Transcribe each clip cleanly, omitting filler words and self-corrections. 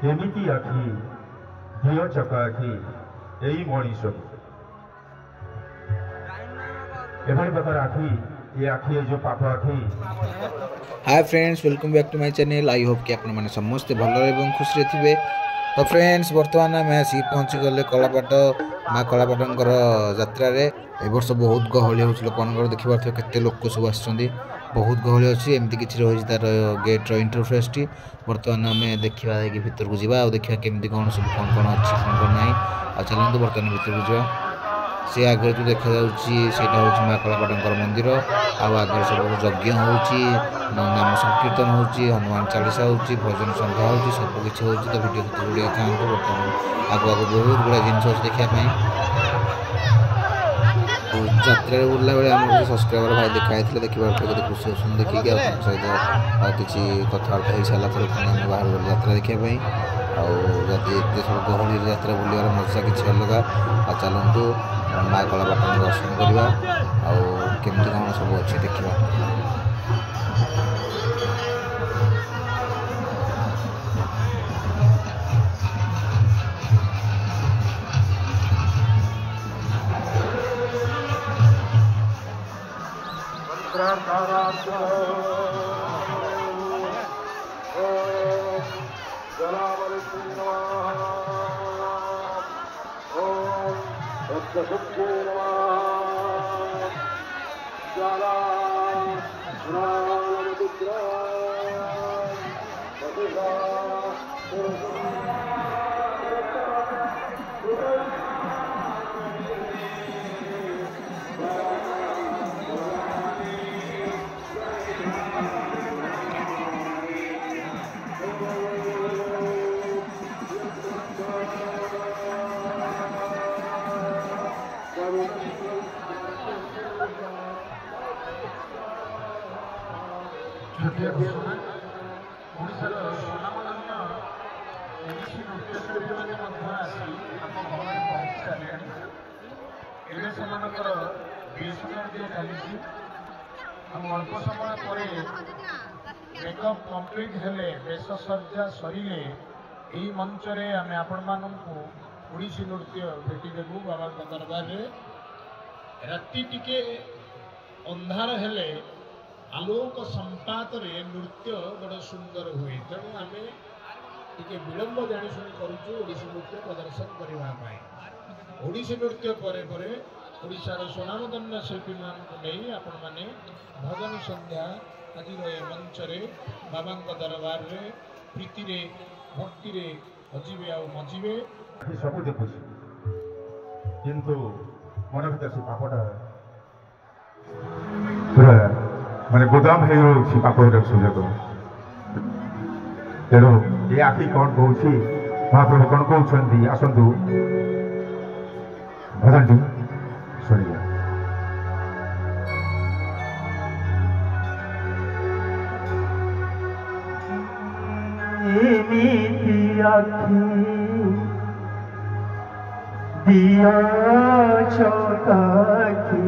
केमिति आखि दियो चका आखि यही मनीष एभली प्रकार आखि ये आखि जो पाप आखि। Hi friends, welcome back to my channel. I hope कि आप मैंने समस्ते भल और खुश थे। तो फ्रेंड्स बर्तमान आम आसी पहुँची गले कलापाट माँ कलापाटर यात्रा रे। ए वर्ष बहुत गहली हो लोक देखिए केते लोक सब आस बहुत गहली अच्छी एमती किसी रही तार गेट्र इंटरफेस टी। बर्तमान आम देखा भीतर को जावा देखा केमती कौन सब कौन कौन अच्छी कौन कौन ना आ चलते बर्तमान भीतर को जावा। सी आगे जो देखा जाटा हूँ माँ कलापाटर मंदिर आगे सब यज्ञ नाम संकीर्तन हो हनुमान चालीसा हो भजन संध्या हो सबकि हो। तो वीडियो गुड़िया था बर्तमान आगु आगु बहुत गुड़ा जिन देखापी यात्रा बुला बेले आम सब्सक्राइबर भाई देखाई देखा खुशी होती देखिए सहित किसी कथबार्ता हो सारापर पुणी आम बाहर गल यात्रा देखापी आते सब गहली यात्रा बुलार मजा किसी अलग। आ चलतु माँ कलापाटर दर्शन करवा आमती कौन सब अच्छी देखा। अल्प समय पर मेकअप कंप्लीट हेले बेश सज्जा सरिले यही मंच रे आम आपण मानू ओडिसी नृत्य भेटी देबू बाबा दरबार रे। राति टिके अंधार हेले आलोक संपात रे नृत्य बड़ सुंदर हुए। तेणु आम टिके विलंब जानी शुणी करूँ ओडिसी नृत्य प्रदर्शन करने। ओडिसी नृत्य परे परे ओडिशार स्वनामधन्य शिल्पी मान आपण मैंने भजन संध्या आज मंच रे बाबा दरबार रे प्रीति रे भक्ति रे हजिबे आ मजिबे सब देखु किंतु मन भीतर से पापटा पूरा माने गोदाम है पाप सुजग। तेणु ये आखि कौन कौन महाप्रभु कौन कहते आसतु भजन टी शुणिया। दिया चौकी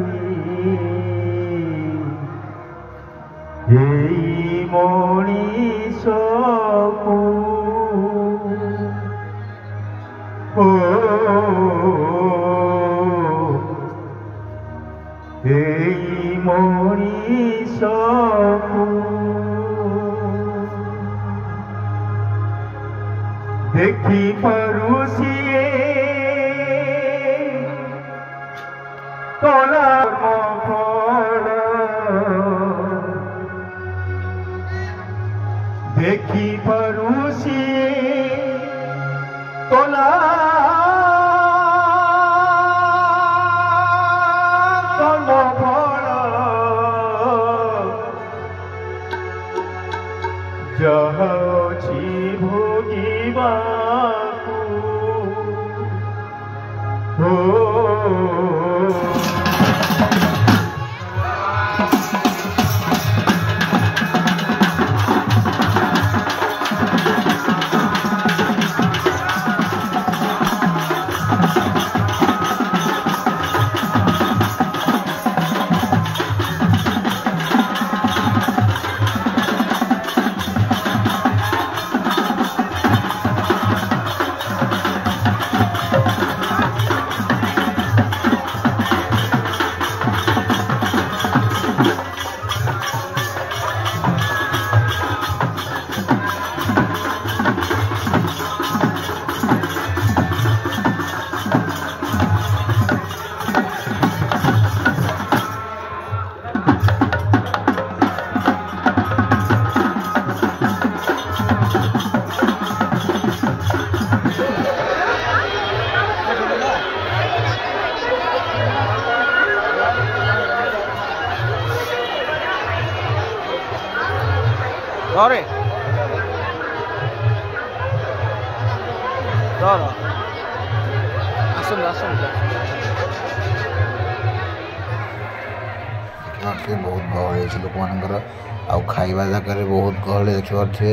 यही मनीष को यही मनीष को देखी परुषिए कला देखी परुषिए कला जहछि भोगिबाकु हो। बहुत गहली अच्छे लोक मानकर आउ खाइबा जगह बहुत गहली देखिपे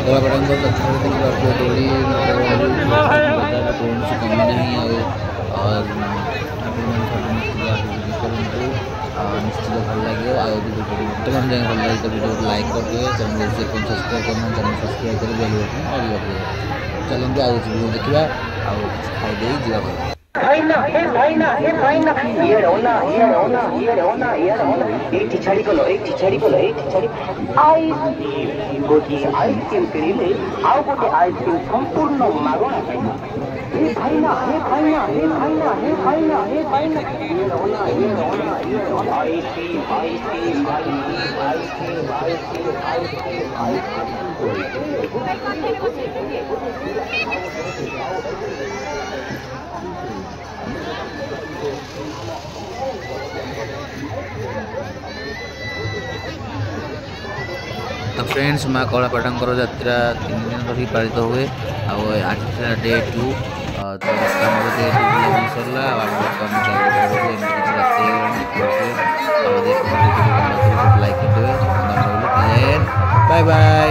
କଳାପଟାଙ୍କ କଥାରେ ଦେଖିବା ଦୋଳି କୌଣସି କମି ନାହିଁ ଆଉ ଆପଣମାନେ କରନ୍ତୁ ନିଶ୍ଚିତ ଭଲ ଲାଗିବ ଆଉ ଯଦି ବର୍ତ୍ତମାନ ଯାଏଁ ଭଲ ଲାଗେ ତ ଭିଡ଼ିଓକୁ ଲାଇକ୍ କରିଦେବେ ଚ୍ୟାନେଲ ସବସ୍କ୍ରାଇବ୍ କରୁନାହାନ୍ତି ଚ୍ୟାନେଲ ସବସ୍କ୍ରାଇବ୍ କରି ବେଲ୍ ବଟନ୍ ଅଲ୍ କରିଦେବେ। ଚାଲନ୍ତୁ ଆଉ ଭିଡ଼ିଓ ଦେଖିବା ଆଉ କିଛି ଖାଇଦେଇ ଯିବା ଘରେ। गोटे आइसक्रीम किଣିଲେ ଆଉ ଗୋଟେ ଆଇସ୍କ୍ରିମ୍ ସମ୍ପୂର୍ଣ୍ଣ ମାଗଣା ପାଇବେ। तो फ्रेंड्स माँ कलापाटंकर यात्रा 3 दिन धरी पालित हुए आज डे 2 तो सरला लाइक बाय बाय।